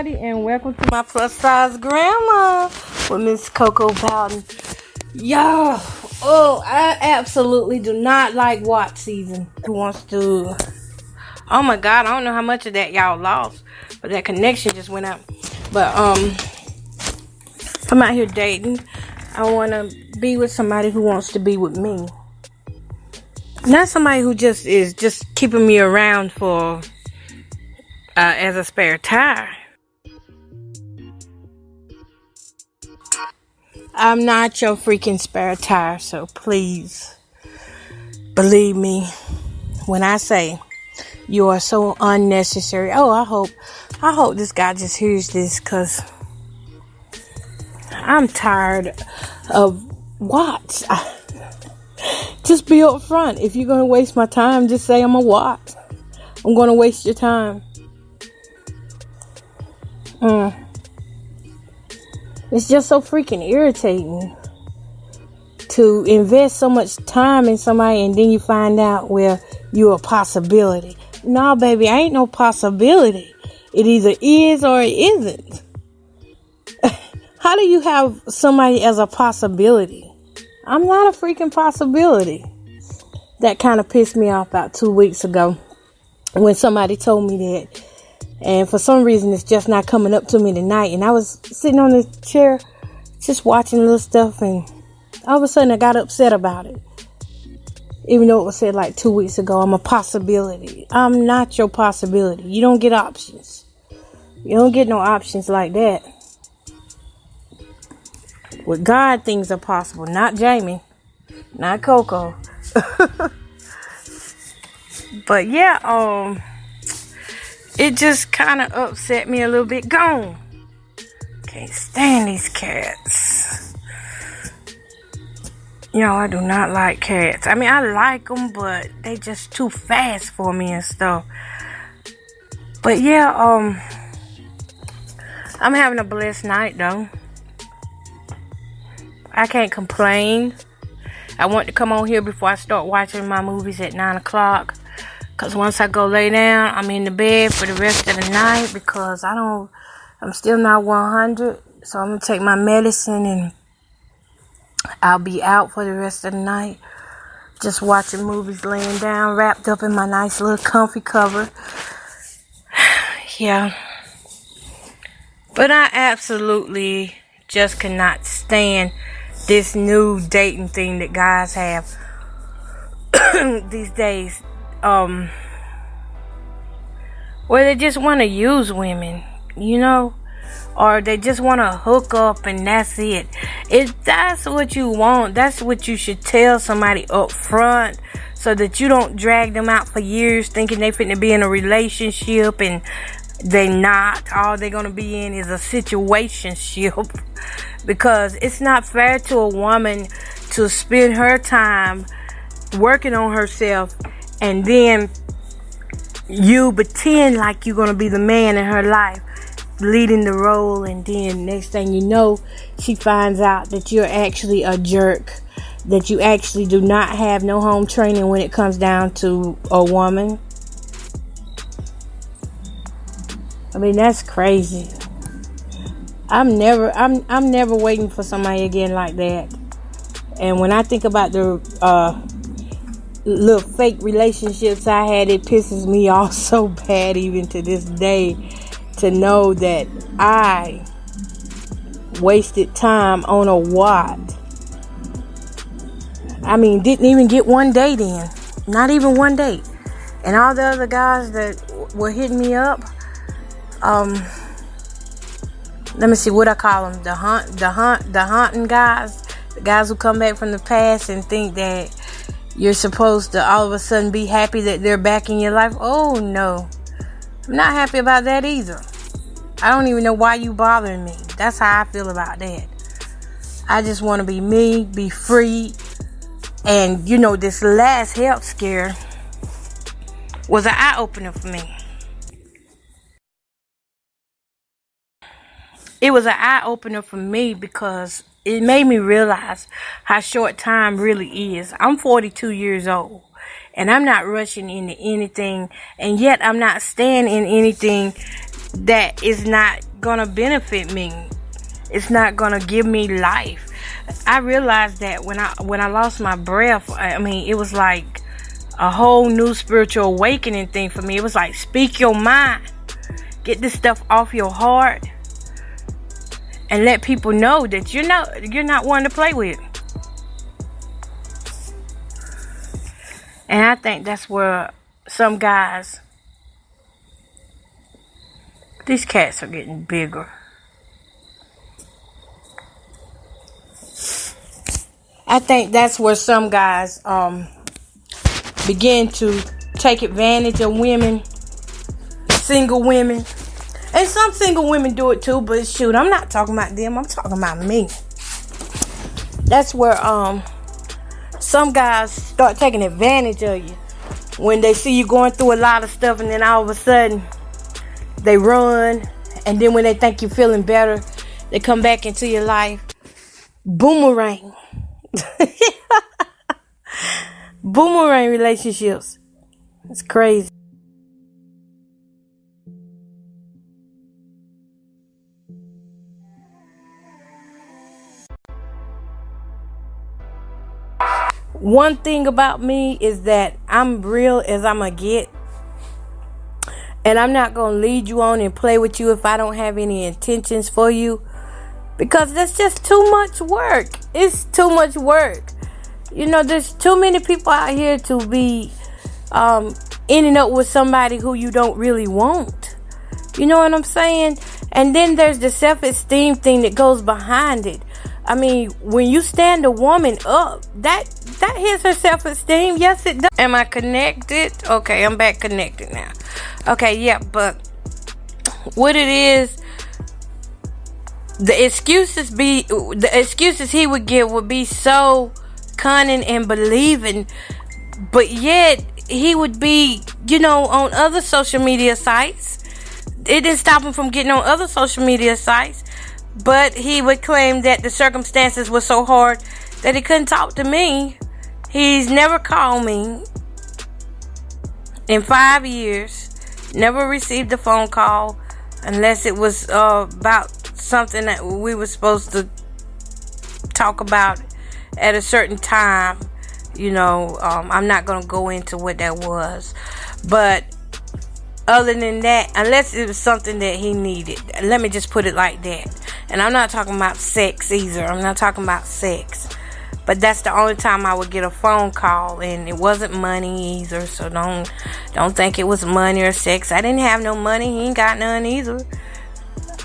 everybody, and welcome to my plus size grandma with Miss Coco Bowden. Yo, I absolutely do not like watch season. Who wants to? Oh my God, I don't know how much of that y'all lost, but that connection just went out. But I'm out here dating. I want to be with somebody who wants to be with me, not somebody who is just keeping me around for as a spare tire. I'm not your freaking spare tire, so please believe me when I say you are so unnecessary. Oh, I hope this guy just hears this, because I'm tired of what? Just be up front. If you're going to waste my time, just say I'm a what. I'm going to waste your time. It's just so freaking irritating to invest so much time in somebody and then you find out, well, you're a possibility. No, baby, I ain't no possibility. It either is or it isn't. How do you have somebody as a possibility? I'm not a freaking possibility. That kind of pissed me off about 2 weeks ago when somebody told me that. And for some reason, it's just not coming up to me tonight. And I was sitting on the chair, just watching little stuff. And all of a sudden, I got upset about it. Even though it was said like 2 weeks ago, I'm a possibility. I'm not your possibility. You don't get options. You don't get no options like that. With God, things are possible. Not Jamie. Not Coco. But yeah, it just kind of upset me a little bit. Gone. Can't stand these cats. I do not like cats. I mean, I like them, but they just too fast for me and stuff. But yeah, I'm having a blessed night though. I can't complain. I want to come on here before I start watching my movies at 9 o'clock. Because once I go lay down, I'm in the bed for the rest of the night, because I'm still not 100. So I'm going to take my medicine and I'll be out for the rest of the night. Just watching movies, laying down, wrapped up in my nice little comfy cover. Yeah. But I absolutely just cannot stand this new dating thing that guys have these days. Where they just want to use women, or they just want to hook up and that's it. If that's what you want, that's what you should tell somebody up front, so that you don't drag them out for years thinking they finna be in a relationship and they not. All they're gonna be in is a situationship, because it's not fair to a woman to spend her time working on herself and then you pretend like you're going to be the man in her life, leading the role, and then next thing you know, she finds out that you're actually a jerk, that you actually do not have no home training when it comes down to a woman. I mean, that's crazy. I'm never waiting for somebody again like that. And when I think about the little fake relationships I had, it pisses me off so bad even to this day to know that I wasted time on a what? I mean, didn't even get one date in. Not even one date. And all the other guys that were hitting me up, let me see what I call them. The hunting guys. The guys who come back from the past and think that you're supposed to all of a sudden be happy that they're back in your life. Oh, no. I'm not happy about that either. I don't even know why you bothering me. That's how I feel about that. I just want to be me, be free. And, this last health scare was an eye-opener for me. It was an eye-opener for me because it made me realize how short time really is. I'm 42 years old, and I'm not rushing into anything, and yet I'm not staying in anything that is not gonna benefit me. It's not gonna give me life. I realized that when I lost my breath, I mean, it was like a whole new spiritual awakening thing for me. It was like, speak your mind. Get this stuff off your heart. And let people know that you're not one to play with. And I think that's where some guys, these cats are getting bigger. I think that's where some guys begin to take advantage of women, single women. And some single women do it too, but shoot, I'm not talking about them. I'm talking about me. That's where some guys start taking advantage of you when they see you going through a lot of stuff, and then all of a sudden they run, and then when they think you're feeling better, they come back into your life. Boomerang. Boomerang relationships. It's crazy. One thing about me is that I'm real as I'm gonna get. And I'm not gonna lead you on and play with you if I don't have any intentions for you. Because that's just too much work. It's too much work. You know, there's too many people out here to be ending up with somebody who you don't really want. You know what I'm saying? And then there's the self-esteem thing that goes behind it. I mean, when you stand a woman up, that hits her self-esteem. Yes, it does. Am I connected? Okay, I'm back connected now. Okay, yeah, but what it is, the excuses he would give would be so cunning and believing, but yet he would be, on other social media sites. It didn't stop him from getting on other social media sites. But he would claim that the circumstances were so hard that he couldn't talk to me. He's never called me in 5 years. Never received a phone call unless it was about something that we were supposed to talk about at a certain time. I'm not going to go into what that was. But other than that, unless it was something that he needed. Let me just put it like that. And I'm not talking about sex either. I'm not talking about sex. But that's the only time I would get a phone call. And it wasn't money either. So don't think it was money or sex. I didn't have no money. He ain't got none either.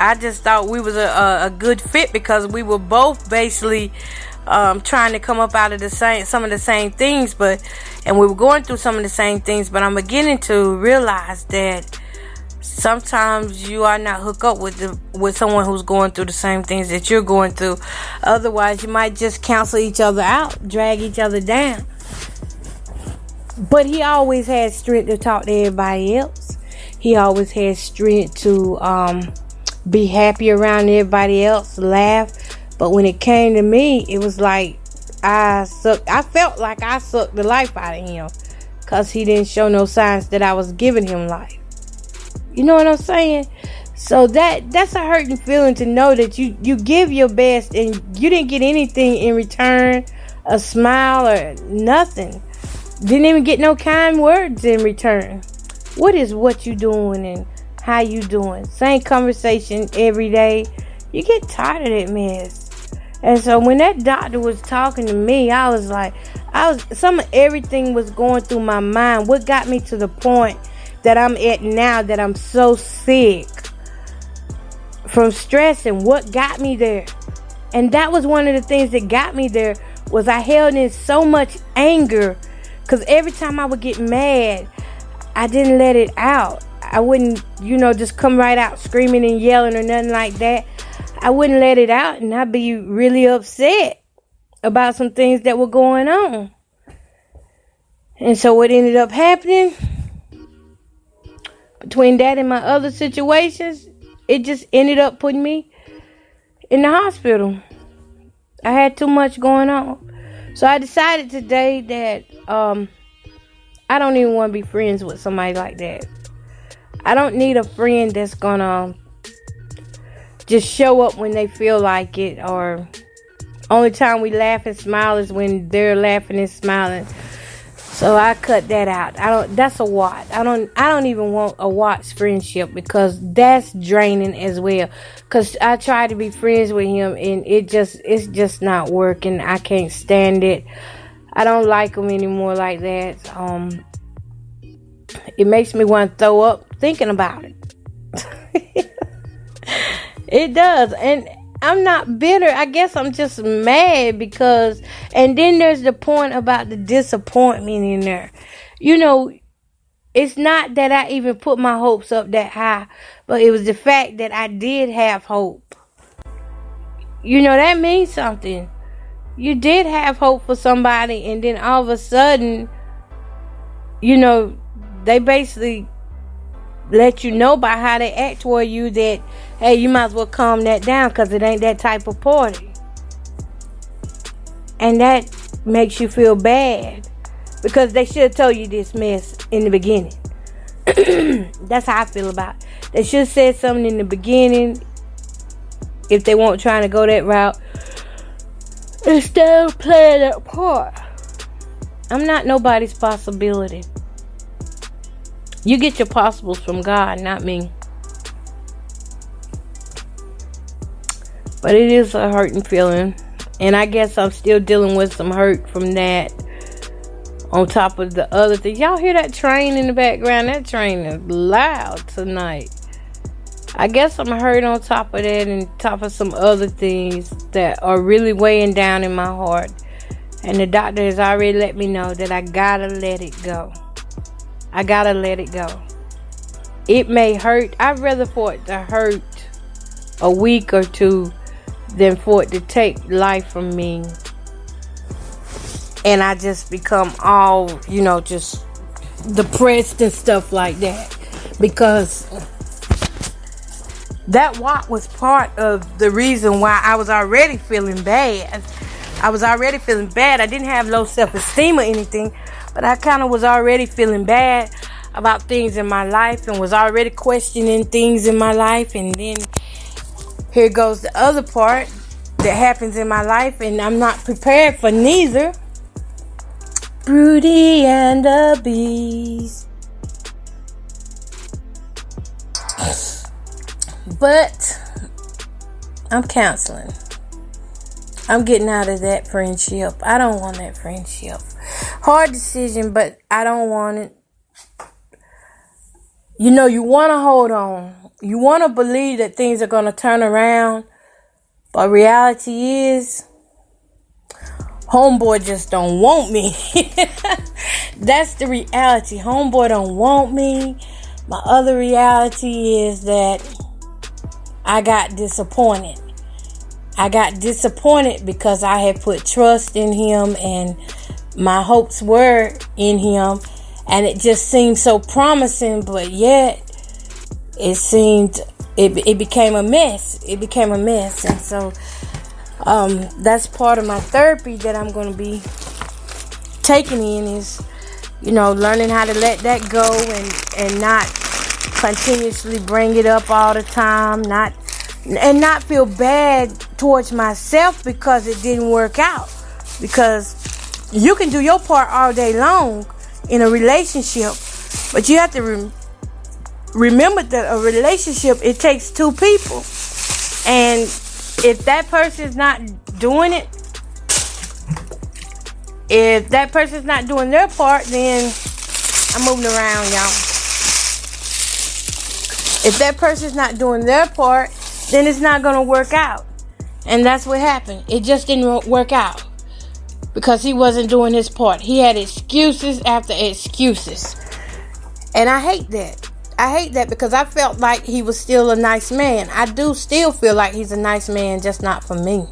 I just thought we was a good fit because we were both basically trying to come up out of some of the same things. And we were going through some of the same things. But I'm beginning to realize that sometimes you are not hooked up with someone who's going through the same things that you're going through. Otherwise, you might just cancel each other out, drag each other down. But he always had strength to talk to everybody else. He always had strength to be happy around everybody else, laugh. But when it came to me, it was like I felt like I sucked the life out of him because he didn't show no signs that I was giving him life. You know what I'm saying? So that's a hurting feeling to know that you give your best and you didn't get anything in return, a smile or nothing. Didn't even get no kind words in return. What is what you doing and how you doing? Same conversation every day. You get tired of that mess. And so when that doctor was talking to me, everything was going through my mind. What got me to the point that I'm at now, that I'm so sick from stress, and what got me there? And that was one of the things that got me there, was I held in so much anger, because every time I would get mad, I didn't let it out. I wouldn't, just come right out screaming and yelling or nothing like that. I wouldn't let it out, and I'd be really upset about some things that were going on. And so what ended up happening, between that and my other situations, it just ended up putting me in the hospital. I had too much going on. So I decided today that I don't even want to be friends with somebody like that. I don't need a friend that's gonna just show up when they feel like it, or only time we laugh and smile is when they're laughing and smiling. So I cut that out. That's a Watt. I don't even want a Watt's friendship, because that's draining as well. Cause I try to be friends with him and it's just not working. I can't stand it. I don't like him anymore like that. It makes me want to throw up thinking about it. It does. And I'm not bitter. I guess I'm just mad because, and then there's the point about the disappointment in there. You know, it's not that I even put my hopes up that high, but it was the fact that I did have hope. You know, that means something. You did have hope for somebody, and then all of a sudden, you know, they basically let you know by how they act toward you that, hey, you might as well calm that down because it ain't that type of party. And that makes you feel bad because they should have told you this mess in the beginning. That's how I feel about it. They should have said something in the beginning if they weren't trying to go that route, instead of playing that part. I'm not nobody's possibility. You get your possibles from God, not me. But it is a hurting feeling. And I guess I'm still dealing with some hurt from that. On top of the other things. Y'all hear that train in the background? That train is loud tonight. I guess I'm hurt on top of that and top of some other things that are really weighing down in my heart. And the doctor has already let me know that I gotta let it go. I gotta let it go. It may hurt. I'd rather for it to hurt a week or two than for it to take life from me. And I just become all, you know, just depressed and stuff like that. Because that walk was part of the reason why I was already feeling bad. I didn't have low self-esteem or anything. But I kind of was already feeling bad about things in my life and was already questioning things in my life. And then here goes the other part that happens in my life, and I'm not prepared for neither. Broody and the Bees. But I'm counseling. I'm getting out of that friendship. I don't want that friendship. Hard decision, but I don't want it. You know, you want to hold on. You want to believe that things are going to turn around. But reality is, homeboy just don't want me. That's the reality. Homeboy don't want me. My other reality is that I got disappointed. I got disappointed because I had put trust in him and my hopes were in him, and it just seemed so promising, but yet it became a mess. It became a mess. And so that's part of my therapy that I'm going to be taking in is, you know, learning how to let that go and not continuously bring it up all the time, not feel bad towards myself because it didn't work out. Because you can do your part all day long in a relationship, but you have to remember that a relationship, it takes two people. And if that person's not doing it, if that person's not doing their part, then I'm moving around, y'all. If that person's not doing their part, then it's not going to work out. And that's what happened. It just didn't work out because he wasn't doing his part. He had excuses after excuses. And I hate that. I hate that because I felt like he was still a nice man. I do still feel like he's a nice man, just not for me.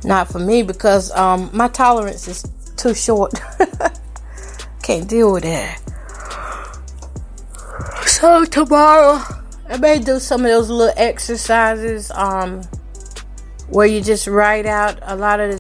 Not for me because my tolerance is too short. Can't deal with that. So tomorrow I may do some of those little exercises where you just write out a lot of the